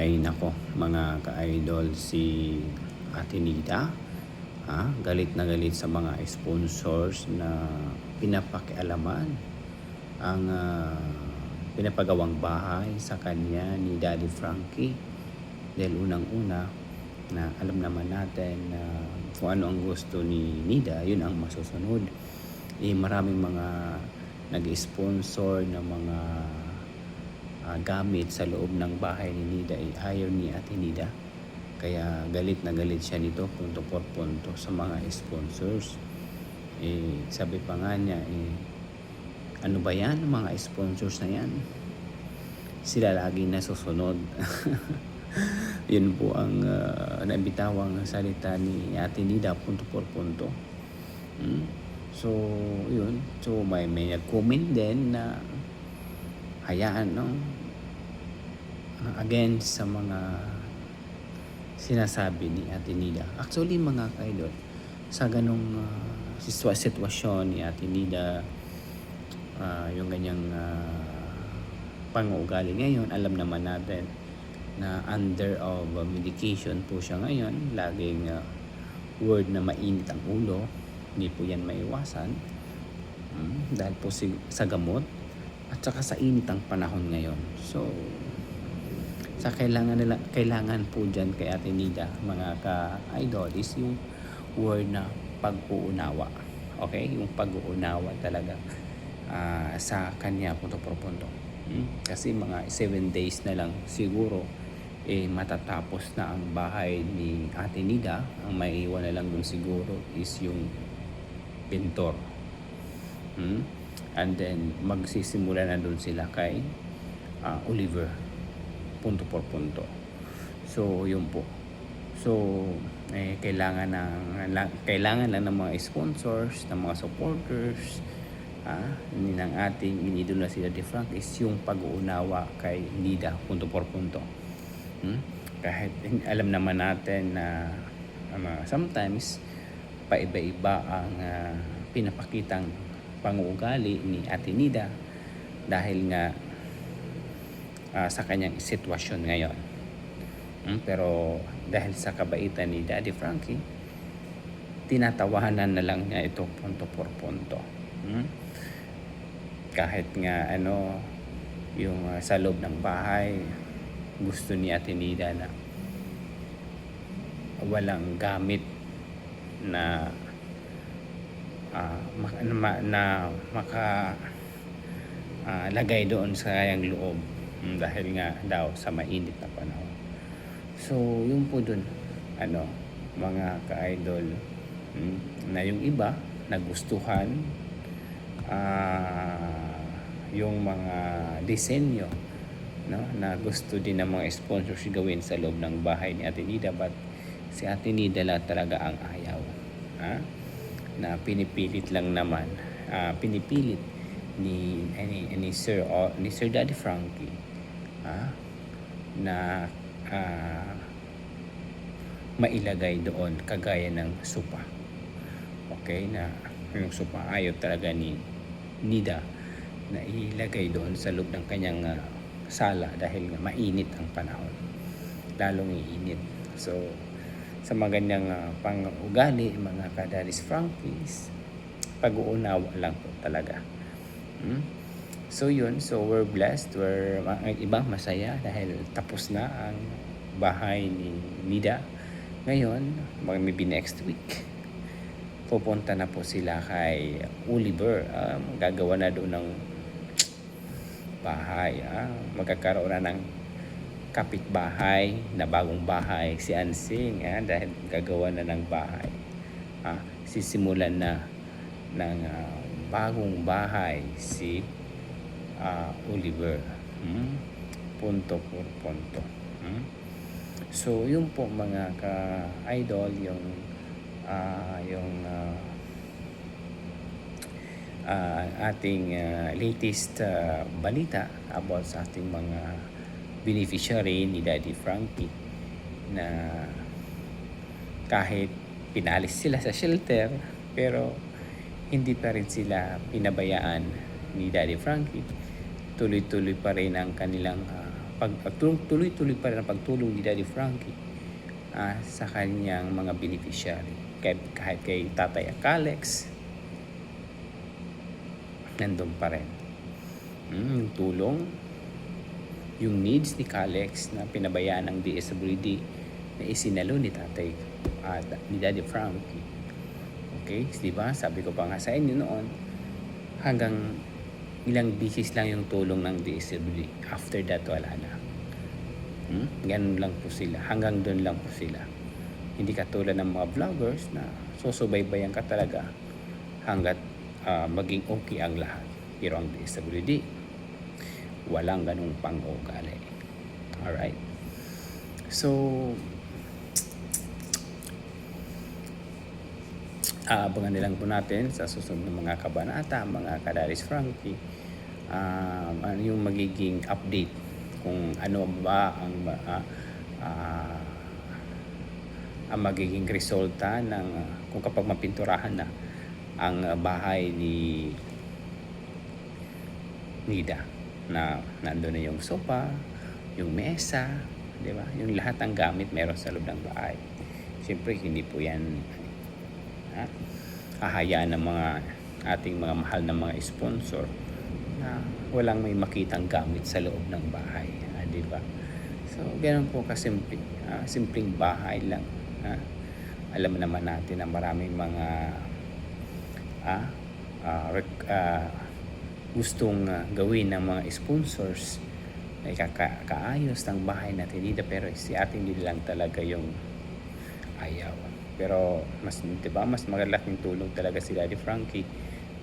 Ay nako, mga ka-idol, si Ate Nita, galit na galit sa mga sponsors na pinapakialaman ang pinapagawang bahay sa kanya ni Daddy Frankie. Dahil unang-una na alam naman natin na kung ano ang gusto ni Nida, yun ang masusunod. Maraming mga nag-sponsor na mga gamit sa loob ng bahay ni Nida ayaw ni Ate Nida. Kaya galit na galit siya nito punto por punto sa mga sponsors. Sabi pa nga niya, ano ba yan mga sponsors na yan? Sila lagi nasusunod. Yun po ang nabitawang salita ni Ate Nida punto por punto. So, yun. So, may nag-comment din na hayaan, no? Against sa mga sinasabi ni Ate Nida. Actually, mga ka-idol, sa ganong sitwasyon ni Ate Nida, yung ganyang pang-uugali ngayon, alam naman natin na under of medication po siya ngayon. Laging word na mainit ang ulo. Hindi po yan maiwasan. Dahil po sa gamot at saka sa init ang panahon ngayon. So, sa kailangan po dyan kay Ate Nida, mga ka-idol, is yung word na pag-uunawa. Okay? Yung pag-uunawa talaga sa kanya punto por punto. Kasi mga 7 days na lang siguro matatapos na ang bahay ni Ate Nida. Ang maiiwan na lang dun siguro is yung pintor. And then magsisimula na dun sila kay Oliver punto por punto. So yun po. So kailangan lang ng mga sponsors, ng mga supporters ng ating iniidolo na si Daddy Frank is yung pag-uunawa kay Nida punto por punto. Kahit alam naman natin na sometimes paiba-iba ang pinapakitang pang-uugali ni Ate Nida dahil nga sa kanyang sitwasyon ngayon. Pero dahil sa kabaitan ni Daddy Frankie, tinatawanan na lang niya ito punto por punto. Kahit nga yung sa loob ng bahay, gusto ni Ate Nida na walang gamit na lagay doon sa kanyang loob dahil nga daw sa mainit na panahon. So yun po dun mga ka-idol, na yung iba nagustuhan yung mga disenyo na gusto din ng mga sponsors gawin sa loob ng bahay ni Ate Nida, but si Ate Nida lang talaga ang ayaw. Na pinipilit lang naman, pinipilit ni Sir Daddy Frankie na mailagay doon kagaya ng sopa. Okay, na yung sopa ayaw talaga ni Nida na ilagay doon sa loob ng kanyang sala dahil nga mainit ang panahon, lalong iinit. So sa mga ganyang pang-ugali, mga ka-Daddy's Frankies, pag-uunawa lang po talaga. So yun, so we're blessed, ang iba masaya dahil tapos na ang bahay ni Nida. Ngayon, maybe next week, pupunta na po sila kay Oliver. Gagawa na doon ng bahay. Magkakaroon na ng kapitbahay na bagong bahay si Ansing, dahil gagawa na ng bahay. Sisimulan na ng bagong bahay si Oliver. Punto por punto. So yun po mga ka-idol, yung ating latest balita about sa ating mga beneficiary ni Daddy Frankie, na kahit pinalis sila sa shelter pero hindi pa rin sila pinabayaan ni Daddy Frankie. Tuloy-tuloy pa rin ang kanilang tuloy-tuloy pa rin ang pagtulong ni Daddy Frankie sa kanyang mga beneficiary. Kahit kay Tatay Alex, nandun pa rin. Yung tulong, yung needs ni Alex na pinabayaan ng DSWD na isinalo ni Tatay at ni Daddy Frankie. Okay, di ba? Sabi ko pa nga sa inyo noon, hanggang ilang bisis lang yung tulong ng DSWD. After that, wala na. Ganun lang po sila. Hanggang doon lang po sila. Hindi katulad ng mga vloggers na susubaybayan ka talaga hanggat maging okay ang lahat. Pero ang DSWD, walang ganung pang-ugali. Alright? So, abangan nilang po natin sa susunod ng mga kabanata, mga Kadaris Frankie, ano yung magiging update kung ano ba ang magiging resulta ng kung kapag mapinturahan na ang bahay ni Nida, na nandoon na yung sofa, yung mesa, di ba? Yung lahat ng gamit meron sa loob ng bahay. Siyempre hindi po yan hahayaan ng mga ating mga mahal na mga sponsor na walang may makitang gamit sa loob ng bahay, di ba? So ganoon po kasimple, simpleng bahay lang. Alam naman natin na maraming mga gustong gawin ng mga sponsors na kaayos ng bahay natin dito, pero si ating din lang talaga yung ayaw. Pero mas, diba, mas magalaking tulong talaga si Daddy Frankie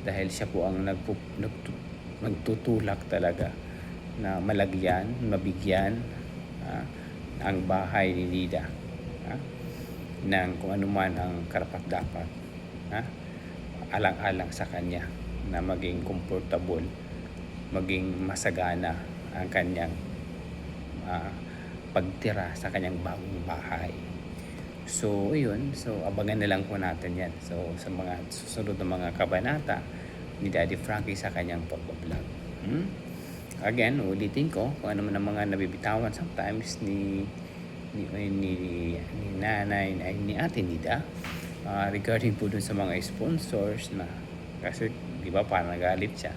dahil siya po ang nagtutulak talaga na malagyan, mabigyan ang bahay ni Nida ng kung ano man ang karapat-dapat, alang-alang sa kanya na maging comfortable, maging masagana ang kanyang pagtira sa kanyang bagong bahay. So, yun. So, abangan na lang po natin yan. So, sa mga susunod na mga kabanata ni Daddy Frankie sa kanyang pag-vlog. Again, ulitin ko kung ano man ang mga nabibitawan sometimes ni nanay, ni Ate Nida regarding po dun sa mga sponsors na kasi, di ba, parang nagalit siya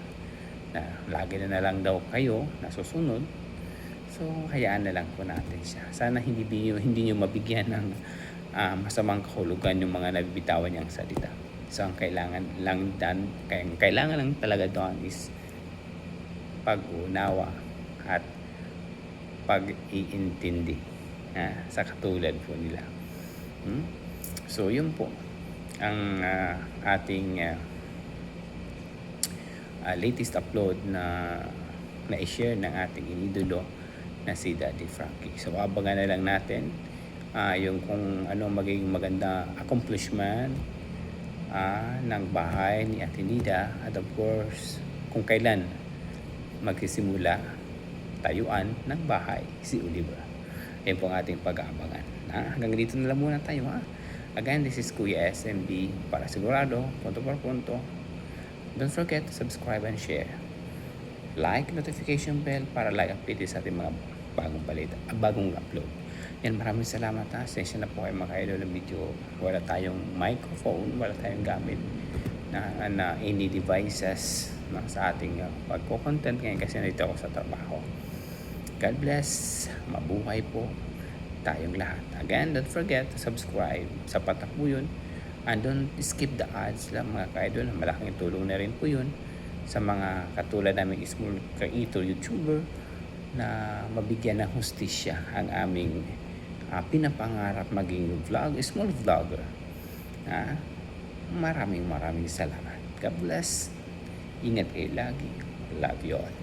na lagi na lang daw kayo nasusunod. So, hayaan na lang po natin siya. Sana hindi niyo mabigyan ng masamang kahulugan yung mga nabibitawan niyang salita. So, ang kailangan lang talaga doon is pag-unawa at pag-iintindi sa katulad po nila. So, yun po ang ating latest upload na i-share ng ating inidolo na si Daddy Frankie. So, abangan na lang natin yung kung ano magiging maganda accomplishment ng bahay ni Ate Nida, at of course kung kailan magsisimula tayuan ng bahay si Oliver. Yan po ang ating pag-aabangan. Hanggang dito na lang muna tayo. Again, this is Kuya SMB para sigurado, punto por punto. Don't forget to subscribe and share. Like, notification bell para like update sa ating mga bagong balita, bagong upload. Yan, maraming salamat Sensya na po kayo mga idol ng video. Wala tayong microphone, wala tayong gamit na any devices sa ating pagko-content ngayon kasi nandito ako sa trabaho. God bless, mabuhay po tayong lahat. Again, don't forget to subscribe. Sapat na po yun. And don't skip the ads lang mga ka-idol. Malaking tulong na rin po yun sa mga katulad namin small creator YouTuber na mabigyan ng hustisya ang aming pinapangarap maging small vlogger. Maraming salamat. God bless. Ingat kayo lagi. Love you all.